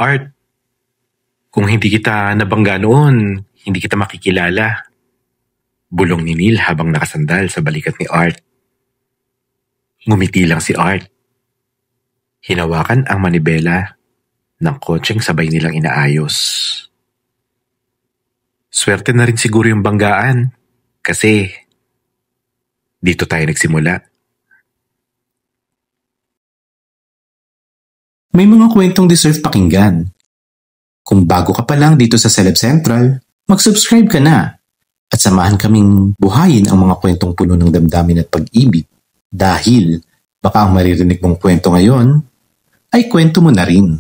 Art, kung hindi kita nabangga noon, hindi kita makikilala. Bulong ni Neil habang nakasandal sa balikat ni Art. Ngumiti lang si Art. Hinawakan ang manibela ng kotseng sabay nilang inaayos. Swerte na rin siguro yung banggaan kasi dito tayo nagsimula. May mga kwentong deserve pakinggan. Kung bago ka pa lang dito sa Celeb Central, mag-subscribe ka na at samahan kaming buhayin ang mga kwentong puno ng damdamin at pag-ibig dahil baka ang maririnig mong kwento ngayon ay kwento mo na rin.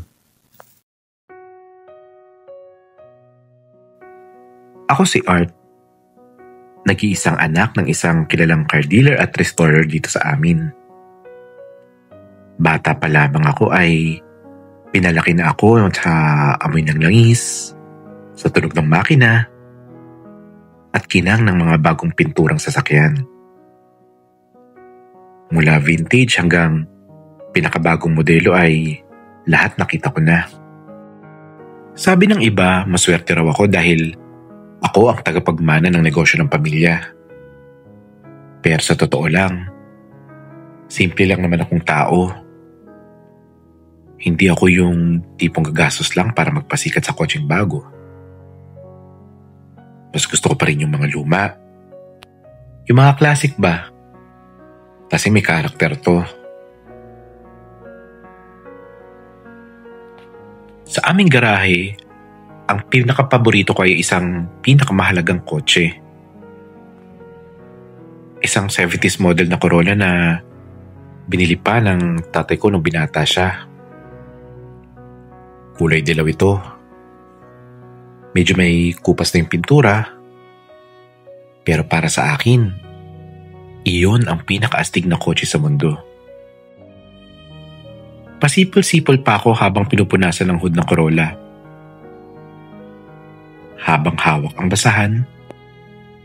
Ako si Art. Nag-iisang anak ng isang kilalang car dealer at restorer dito sa amin. Bata pa lamang ako ay pinalaki na ako sa amoy ng langis, sa tunog ng makina, at kinang ng mga bagong pinturang sasakyan. Mula vintage hanggang pinakabagong modelo ay lahat nakita ko na. Sabi ng iba, maswerte raw ako dahil ako ang tagapagmana ng negosyo ng pamilya. Pero sa totoo lang, simple lang naman akong tao. Hindi ako yung tipong gagastos lang para magpasikat sa kotseng bago. Mas gusto ko pa rin yung mga luma. Yung mga classic ba? Kasi may karakter to. Sa aming garahe, ang pinakapaborito ko ay isang pinakamahalagang kotse. Isang 70s model na Corolla na binili pa ng tatay ko nung binata siya. Kulay dilaw ito. Medyo may kupas na yung pintura. Pero para sa akin, iyon ang pinakaastig na kotse sa mundo. Pasipol-sipol pa ako habang pinupunasan ng hood ng Corolla. Habang hawak ang basahan,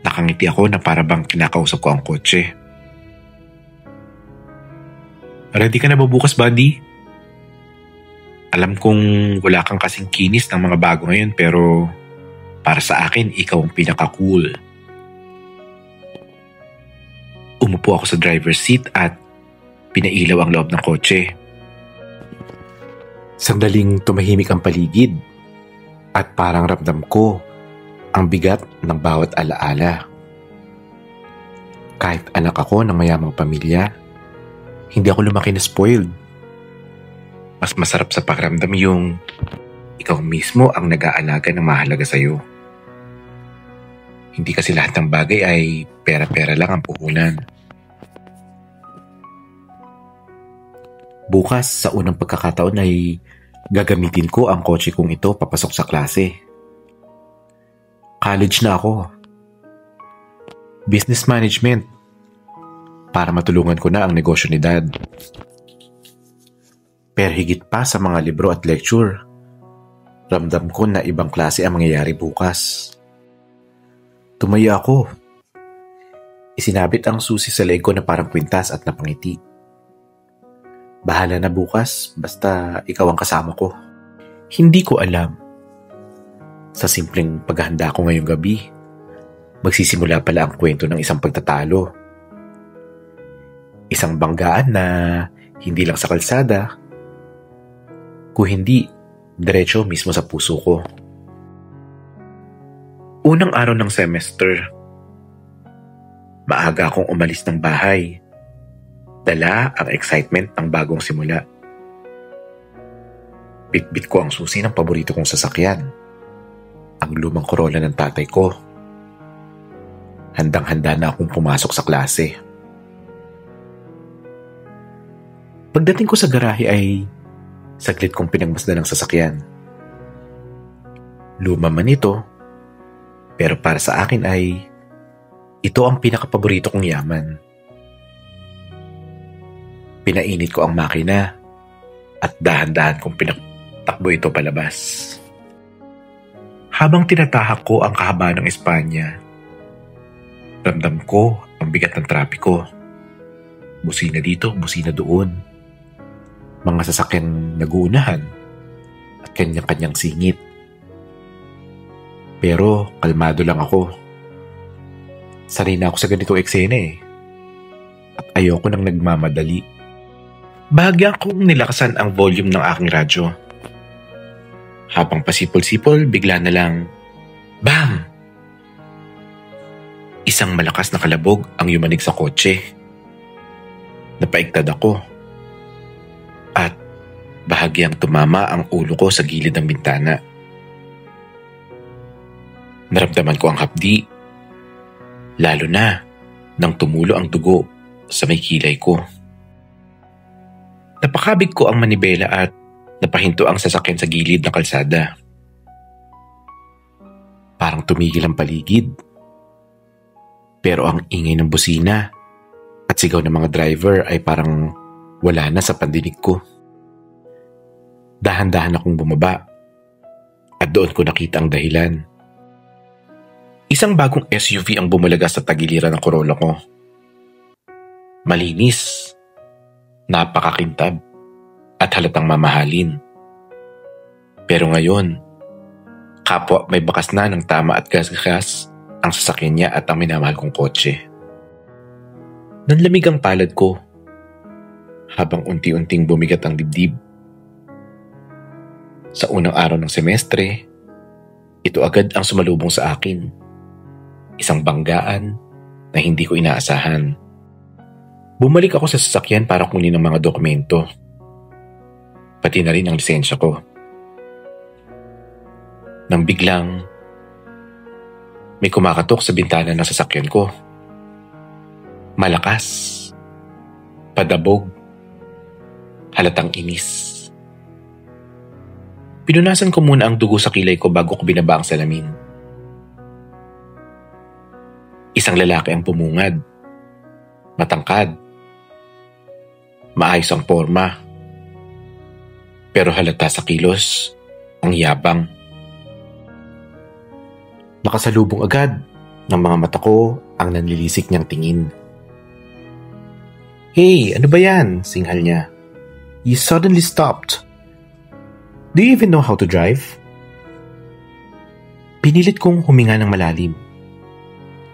nakangiti ako na para bang kinakausap ko ang kotse. Ready ka na ba bukas, buddy? Alam kong wala kang kasing kinis ng mga bago ngayon pero para sa akin, ikaw ang pinaka-cool. Umupo ako sa driver's seat at pinailaw ang loob ng kotse. Sandaling tumahimik ang paligid at parang ramdam ko ang bigat ng bawat alaala. Kahit anak ako ng mayamang pamilya, hindi ako lumaki na spoiled. Mas masarap sa pakiramdam yung ikaw mismo ang nag-aalaga ng mahalaga sa'yo. Hindi kasi lahat ng bagay ay pera-pera lang ang puhunan. Bukas sa unang pagkakataon ay gagamitin ko ang kotse kong ito papasok sa klase. College na ako. Business management. Para matulungan ko na ang negosyo ni Dad. Pero higit pa sa mga libro at lecture, ramdam ko na ibang klase ang mangyayari bukas. Tumaya ako. Isinabit ang susi sa leg ko na parang kwintas at napangiti. Bahala na bukas, basta ikaw ang kasama ko. Hindi ko alam. Sa simpleng paghahanda ko ngayong gabi, magsisimula pala ang kwento ng isang pagtatalo. Isang banggaan na hindi lang sa kalsada, kung hindi, diretso mismo sa puso ko. Unang araw ng semester, maaga akong umalis ng bahay. Dala ang excitement ng bagong simula. Bitbit ko ang susi ng paborito kong sasakyan, ang lumang Corolla ng tatay ko. Handang-handa na akong pumasok sa klase. Pagdating ko sa garahe ay saglit kong pinagmasdan ng sasakyan. Luma man ito, pero para sa akin ay ito ang pinakapaborito kong yaman. Pinainit ko ang makina at dahan-dahan kong pinaktakbo ito palabas. Habang tinatahak ko ang kahabaan ng Espanya, ramdam ko ang bigat ng trapiko. Busina dito, busina doon. Mga sasakyan nag-uunahan at kanya-kanyang singit. Pero kalmado lang ako. Sanay na ako sa ganitong eksena At ayoko nang nagmamadali. Bahagyan kong nilakasan ang volume ng aking radyo. Habang pasipol-sipol, bigla na lang, BAM! Isang malakas na kalabog ang yumanig sa kotse. Napaigtad ako. At bahagyang tumama ang ulo ko sa gilid ng bintana. Naramdaman ko ang hapdi. Lalo na nang tumulo ang dugo sa may kilay ko. Napakabig ko ang manibela at napahinto ang sasakyan sa gilid ng kalsada. Parang tumigil ang paligid. Pero ang ingay ng busina at sigaw ng mga driver ay parang wala na sa pandinig ko. Dahan-dahan akong bumaba at doon ko nakita ang dahilan. Isang bagong SUV ang bumalaga sa tagiliran ng Corolla ko. Malinis, napakakintab at halatang mamahalin. Pero ngayon, kapwa may bakas na ng tama at gas-gas ang sasakyan niya at ang minamahal kong kotse. Nanlamig ang palad ko habang unti-unting bumigat ang dibdib. Sa unang araw ng semestre, ito agad ang sumalubong sa akin. Isang banggaan na hindi ko inaasahan. Bumalik ako sa sasakyan para kunin ang mga dokumento. Pati na rin ang lisensya ko. Nang biglang, may kumakatok sa bintana ng sasakyan ko. Malakas. Padabog. Halatang inis. Pinunasan ko muna ang dugo sa kilay ko bago ko binaba ang salamin. Isang lalaki ang pumungad. Matangkad. Maayos ang forma. Pero halata sa kilos ang yabang. Nakasalubong agad ng mga mata ko ang nanlilisik niyang tingin. "Hey, ano ba yan?" singhal niya. "You suddenly stopped. Do you even know how to drive?" Pinilit kong huminga ng malalim.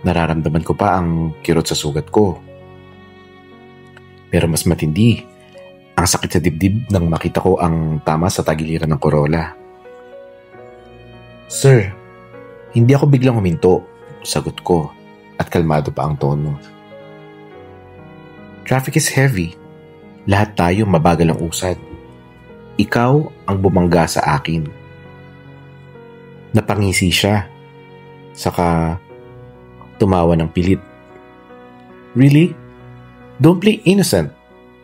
Nararamdaman ko pa ang kirot sa sugat ko. Pero mas matindi ang sakit sa dibdib nang makita ko ang tama sa tagiliran ng Corolla. "Sir, hindi ako biglang huminto," sagot ko at kalmado pa ang tono. "Traffic is heavy. Lahat tayo mabagal ang usad. Ikaw ang bumangga sa akin." Napangisi siya. Saka tumawa ng pilit. "Really? Don't play innocent.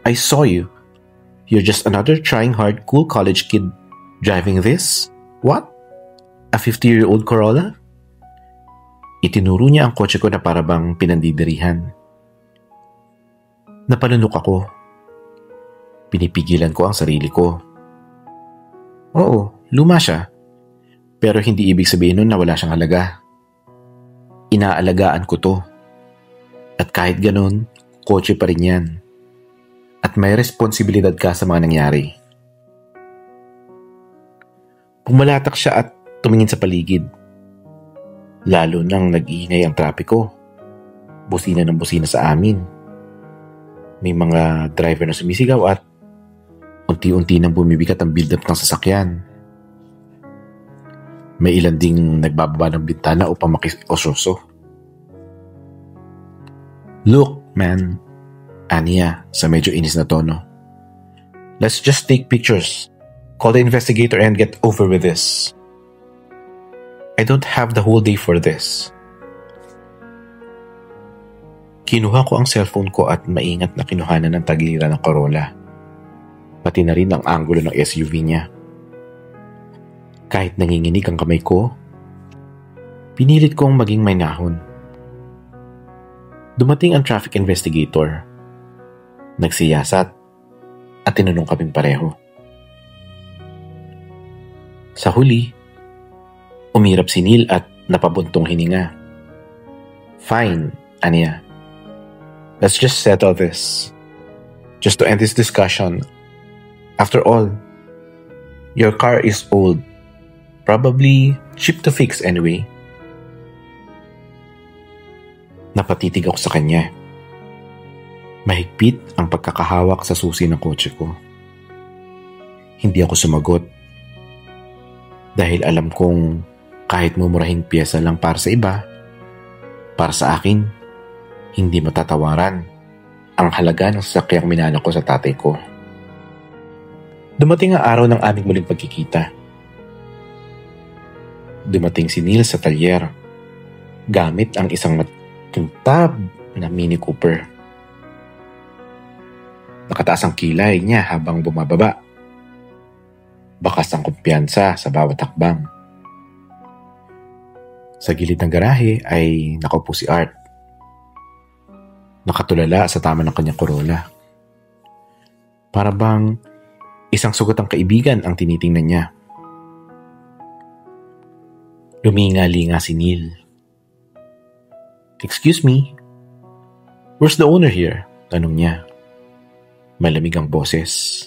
I saw you. You're just another trying hard cool college kid driving this? What? A 50-year-old Corolla?" Itinuro niya ang kotse ko na parabang pinandidirihan. Napalunok ako. Pinipigilan ko ang sarili ko. Oo, luma siya. Pero hindi ibig sabihin nun na wala siyang halaga. Inaalagaan ko to. At kahit ganun, kotse pa rin yan. At may responsibilidad ka sa mga nangyari. Pumalatak siya at tumingin sa paligid. Lalo nang nag-iingay ang trapiko. Busina ng busina sa amin. May mga driver na sumisigaw at unti-unti nang bumibigat ang build-up ng sasakyan. May ilan ding nagbababa ng bintana upang makiosyoso. "Look, man," aniya sa medyo inis na tono. "Let's just take pictures. Call the investigator and get over with this. I don't have the whole day for this." Kinuha ko ang cellphone ko at maingat na kinuhanan ng tagiliran ng Corolla. Pati na rin ang anggulo ng SUV niya. Kahit nanginginig ang kamay ko, pinilit kong maging mahinahon. Dumating ang traffic investigator. Nagsiyasat at tinanong kaming pareho. Sa huli, umirap si Neil at napabuntong hininga. "Fine," aniya. "Let's just settle this. Just to end this discussion. After all, Your car is old. Probably cheap to fix anyway. Napatitig ako sa kanya. Mahigpit ang pagkakahawak sa susi ng kotse ko. Hindi ako sumagot. Dahil alam kong kahit mumurahing piyesa lang para sa iba, para sa akin, hindi matatawaran ang halaga ng sasakyang minana ko sa tatay ko. Dumating ang araw ng aming muling pagkikita. Dumating si Neil sa talyer gamit ang isang makintab na Mini Cooper. Nakataas ang kilay niya habang bumababa. Bakas ang kumpiyansa sa bawat hakbang. Sa gilid ng garahe ay nakaupo si Art. Nakatulala sa tama ng kanyang Corolla. Para bang isang sugatang kaibigan ang tinitingnan niya. Luminga-linga si Neil. "Excuse me, where's the owner here?" Tanong niya. Malamig ang boses.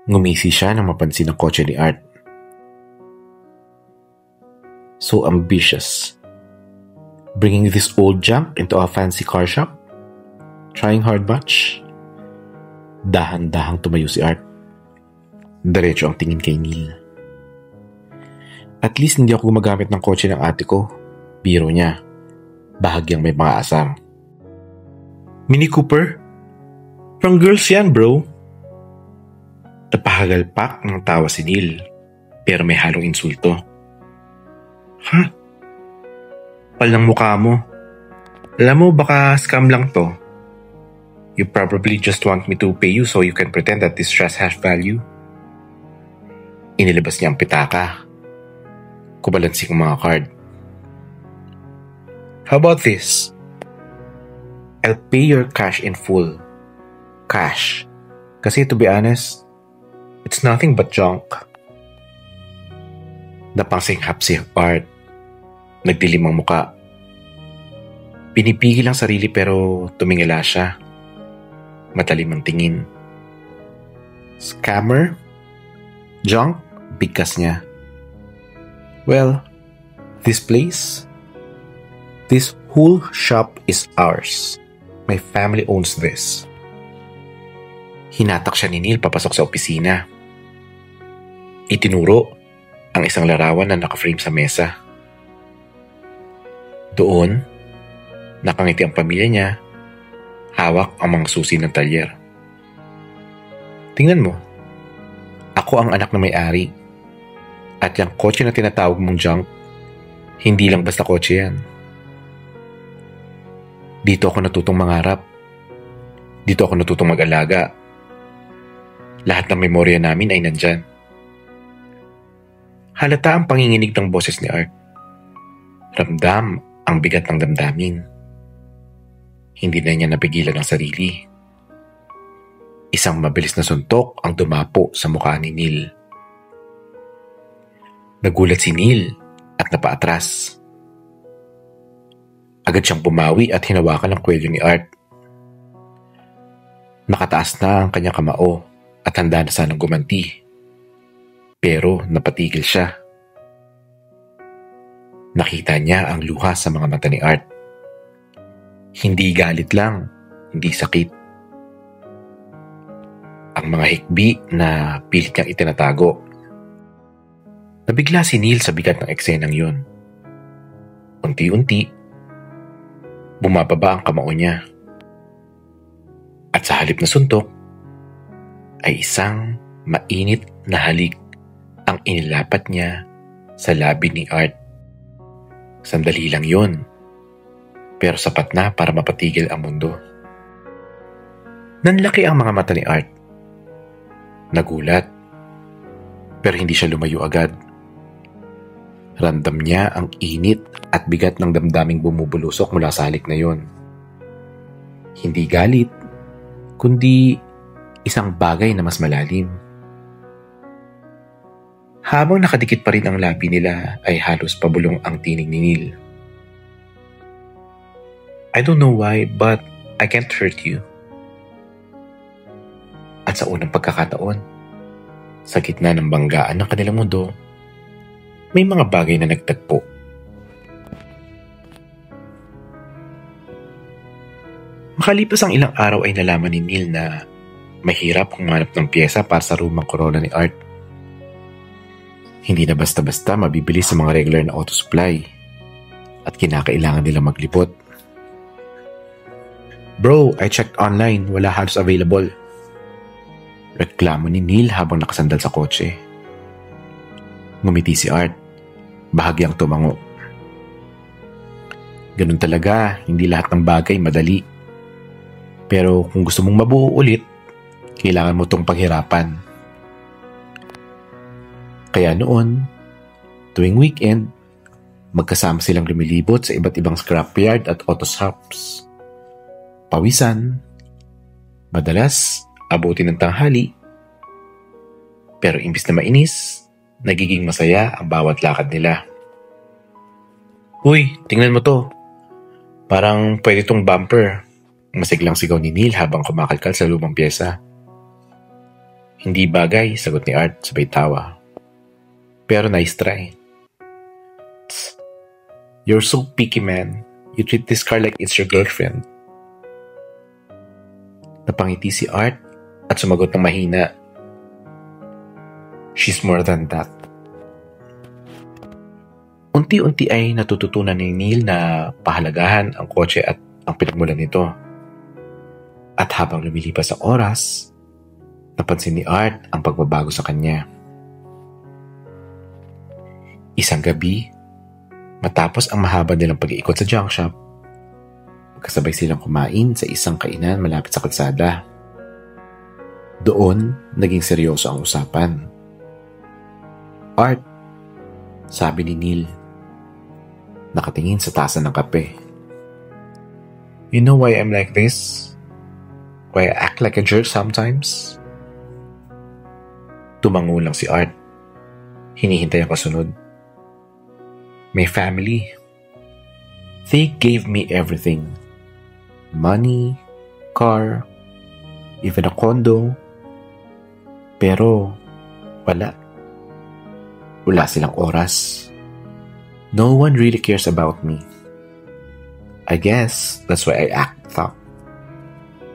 Ngumisi siya nang mapansin ang kotse ni Art. So ambitious. Bringing this old junk into a fancy car shop? Trying hard much? Dahan-dahang tumayo si Art. Diretso ang tingin kay Neil. At least hindi ako gumagamit ng kotse ng ate ko. Biro niya. Bahagyang may mga asar. "Mini Cooper? Pang girls yan, bro." Napahagalpak ng tawa si Neil, pero may halong insulto. "Ha? Pal ng mukha mo. Alam mo, baka scam lang to. You probably just want me to pay you so you can pretend that this dress has value." Inilabas niya ang pitaka. Kumalansing ang mga card. "How about this? I'll pay your cash in full." Cash. Kasi to be honest, it's nothing but junk. Napansinghap si Art. Nagdilim ang muka. Pinipigil ang sarili pero tumingala siya. Matalim ang tingin. Scammer? Junk? Bigkas niya. "Well, this place? This whole shop is ours. My family owns this." Hinatak siya ni Neil papasok sa opisina. Itinuro ang isang larawan na nakaframe sa mesa. Doon, nakangiti ang pamilya niya, hawak ang mga susi ng talyer. "Tingnan mo, ako ang anak na may-ari. At yung kotse na tinatawag mong junk, hindi lang basta kotse yan. Dito ako natutong mangarap. Dito ako natutong mag-alaga. Lahat ng memorya namin ay nandyan." Halata ang panginginig ng boses ni Art. Ramdam ang bigat ng damdamin. Hindi na niya napigilan ang sarili. Isang mabilis na suntok ang dumapo sa mukha ni Neil. Nagulat si Neil at napaatras. Agad siyang bumawi at hinawakan ang kwelyo ni Art. Nakataas na ang kanyang kamao at handa na sanang gumanti. Pero napatigil siya. Nakita niya ang luha sa mga mata ni Art. Hindi galit lang, hindi sakit. Ang mga hikbi na pilit niyang itinatago. Nabigla si Neil sa bigat ng eksenang yun. Unti-unti, bumababa ang kamao niya. At sa halip na suntok, ay isang mainit na halik ang inilapat niya sa labi ni Art. Sandali lang yun, pero sapat na para mapatigil ang mundo. Nanlaki ang mga mata ni Art. Nagulat, pero hindi siya lumayo agad. Ramdam niya ang init at bigat ng damdaming bumubulusok mula sa halik na yon. Hindi galit, kundi isang bagay na mas malalim. Habang nakadikit pa rin ang labi nila ay halos pabulong ang tinig ni Neil. "I don't know why, but I can't hurt you." At sa unang pagkakataon, Sa gitna ng banggaan ng kanilang mundo, may mga bagay na nagtagpo. Makalipas ang ilang araw ay nalaman ni Neil na mahirap humanap ng pyesa para sa lumang Corolla ni Art. Hindi na basta-basta mabibili sa mga regular na auto supply at kinakailangan nila maglipot. "Bro, I checked online, wala halos available." Reklamo ni Neil habang nakasandal sa kotse. Ngumiti si Art, bahagyang tumango. Ganun talaga, hindi lahat ng bagay madali. Pero kung gusto mong mabuo ulit, kailangan mo itong paghirapan. Kaya noon, tuwing weekend, magkasama silang lumilibot sa iba't ibang scrapyard at auto shops. Pawisan, madalas abutin ng tanghali, pero imbis na mainis, nagiging masaya ang bawat lakad nila. "Uy, tingnan mo to. Parang pwede tong bumper." Masiglang sigaw ni Neil habang kumakalkal sa lumang pyesa. "Hindi bagay," sagot ni Art sabay tawa. "Pero nice try." "Tss, you're so picky, man. You treat this car like it's your girlfriend." Napangiti si Art at sumagot ng mahina, "She's more than that." Unti-unti ay natututunan ni Neil na pahalagahan ang kotse at ang pinagmulan nito. At habang lumilipas ang oras, napansin ni Art ang pagbabago sa kanya. Isang gabi, matapos ang mahaba nilang pag-iikot sa junk shop, magkasabay silang kumain sa isang kainan malapit sa kalsada. Doon, naging seryoso ang usapan. "Art," sabi ni Neil, nakatingin sa tasa ng kape. "You know why I'm like this? Why I act like a jerk sometimes?" Tumango lang si Art. Hinihintay ang kasunod. "My family. They gave me everything. Money, car, even a condo. Pero wala. Wala silang oras. No one really cares about me. I guess that's why I act tough.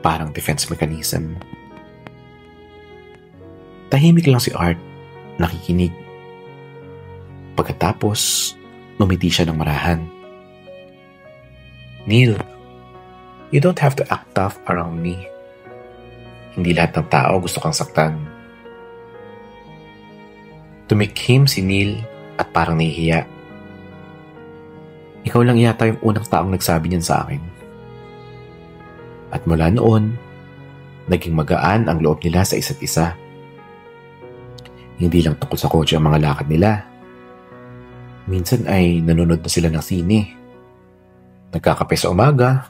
Parang defense mechanism." Tahimik lang si Art, nakikinig. Pagkatapos, ngumiti siya ng marahan. "Neil, you don't have to act tough around me. Hindi lahat ng tao gusto kang saktan." Tumikhim si Neil at parang nahihiya. "Ikaw lang yata yung unang taong nagsabi niyan sa akin." At mula noon, naging magaan ang loob nila sa isa't isa. Hindi lang tungkol sa kotse ang mga lakad nila. Minsan ay nanonood na sila ng sine. Nagkakape sa umaga,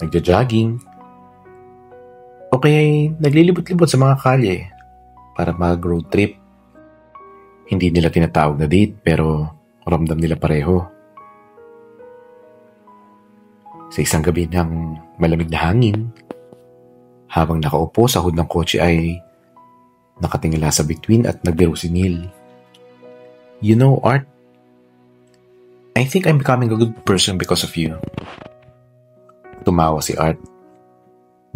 nagja-jogging, o kaya naglilibot-libot sa mga kalye para mag-road trip. Hindi nila tinatawag na date pero ramdam nila pareho. Sa isang gabi ng malamig na hangin, habang nakaupo sa hood ng kotse ay nakatingala sa bituin at nagbiro si Neil. "You know, Art, I think I'm becoming a good person because of you." Tumawa si Art.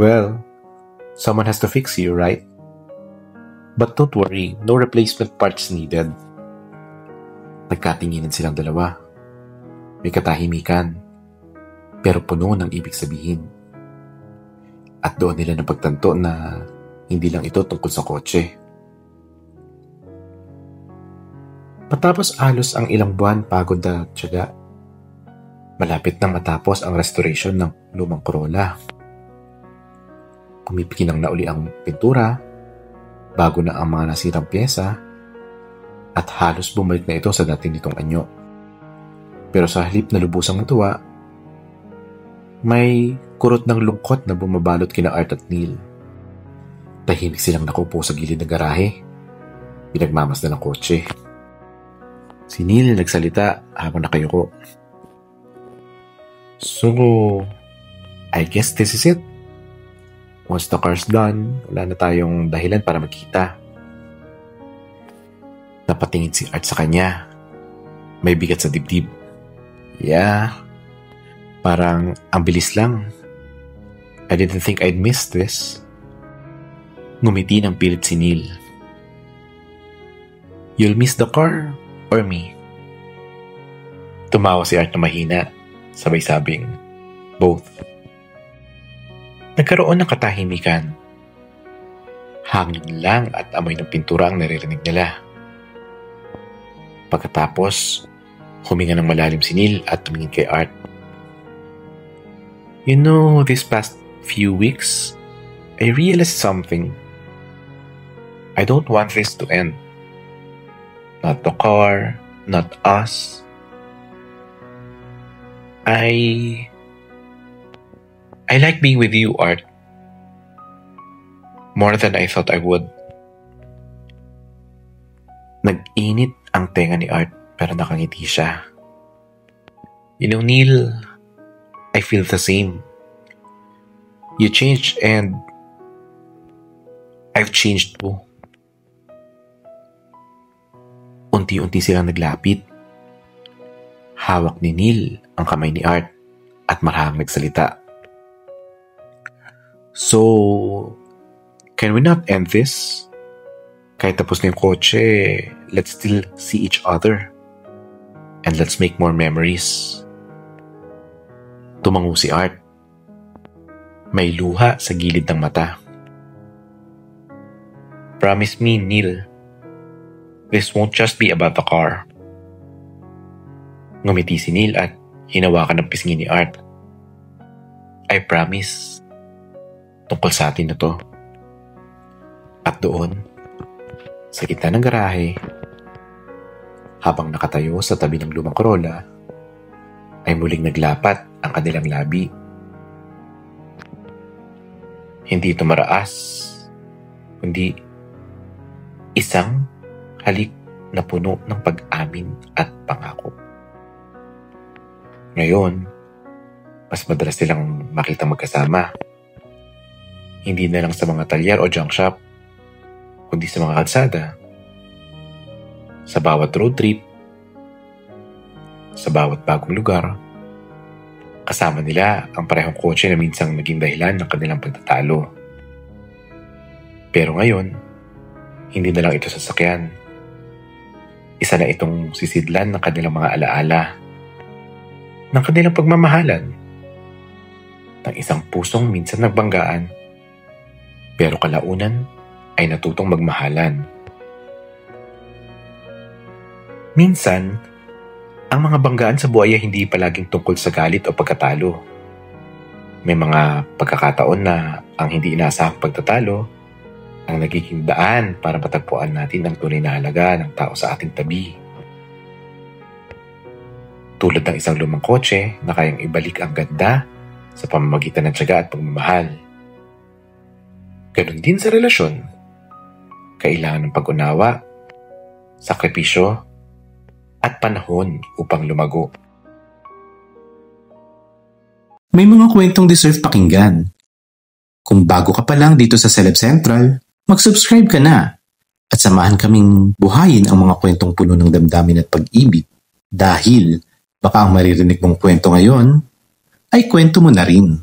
"Well, someone has to fix you, right? But don't worry, no replacement parts needed." Nagkatinginan silang dalawa. May katahimikan, pero puno ng ibig sabihin. At doon nila napagtanto na hindi lang ito tungkol sa kotse. Matapos halos ang ilang buwan pagod na tiyaga, malapit nang matapos ang restoration ng lumang Corolla. Pumipikinang na uli ang pintura, bago na ang mga nasirang pyesa, at halos bumalik na ito sa dating nitong anyo. Pero sa halip na lubusang natuwa, may kurot ng lungkot na bumabalot kina Art at Neil. Tahimik silang nakaupo sa gilid ng garahe, pinagmamasdan ng kotse. Si Neil nagsalita habang nakayuko. "So, I guess this is it. Once the car's done, wala na tayong dahilan para magkita. Napatingin si Art sa kanya. May bigat sa dibdib. Yeah, parang ang bilis lang. I didn't think I'd miss this. Ngumiti ng pilit si Neil. You'll miss the car or me? Tumawa si Art na mahina, sabay sabing, both. Nagkaroon ng katahimikan. Hangin lang at amoy ng pintura ang naririnig nila. Pagkatapos, huminga ng malalim si Neil at tumingin kay Art. You know, this past few weeks, I realized something. I don't want this to end. Not the car, not us. I like being with you, Art. More than I thought I would. Nag-init ang tenga ni Art pero nakangiti siya. You know, Neil, I feel the same. You changed and I've changed too. Unti-unti silang naglapit. Hawak ni Neil ang kamay ni Art at marahang nagsalita. So, can we not end this? Kahit tapos na yung kotse, let's still see each other. And let's make more memories. Tumango si Art. May luha sa gilid ng mata. Promise me, Neil, this won't just be about the car. Ngumiti si Neil at hinawakan ng pisngi ni Art. I promise, tungkol sa atin na to. At doon, sa gitna ng garahe, habang nakatayo sa tabi ng lumang Corolla, ay muling naglapat ang kanilang labi. Hindi ito maraas, kundi isang halik na puno ng pag-amin at pangako. Ngayon, mas madalas silang makita magkasama. Hindi na lang sa mga talyer o junk shop, kundi sa mga kalsada. Sa bawat road trip, sa bawat bagong lugar, kasama nila ang parehong kotse na minsang naging dahilan ng kanilang pagtatalo. Pero ngayon, hindi na lang ito sasakyan. Isa na itong sisidlan ng kanilang mga alaala, ng kanilang pagmamahalan, ng isang pusong minsan nagbanggaan, pero kalaunan ay natutong magmahalan. Minsan, ang mga banggaan sa buhay ay hindi palaging tungkol sa galit o pagkatalo. May mga pagkakataon na ang hindi inaasahang pagtatalo ang nagiging daan para matagpuan natin ang tunay na halaga ng tao sa ating tabi. Tulad ng isang lumang kotse na kayang ibalik ang ganda sa pamamagitan ng tiyaga at pagmamahal. Ganon din sa relasyon. Kailangan ng pag-unawa, sakripisyo, at panahon upang lumago. May mga kwentong deserve pakinggan. Kung bago ka pa lang dito sa Celeb Central, mag-subscribe ka na at samahan kaming buhayin ang mga kwentong puno ng damdamin at pag-ibig dahil baka ang maririnig mong kwento ngayon ay kwento mo na rin.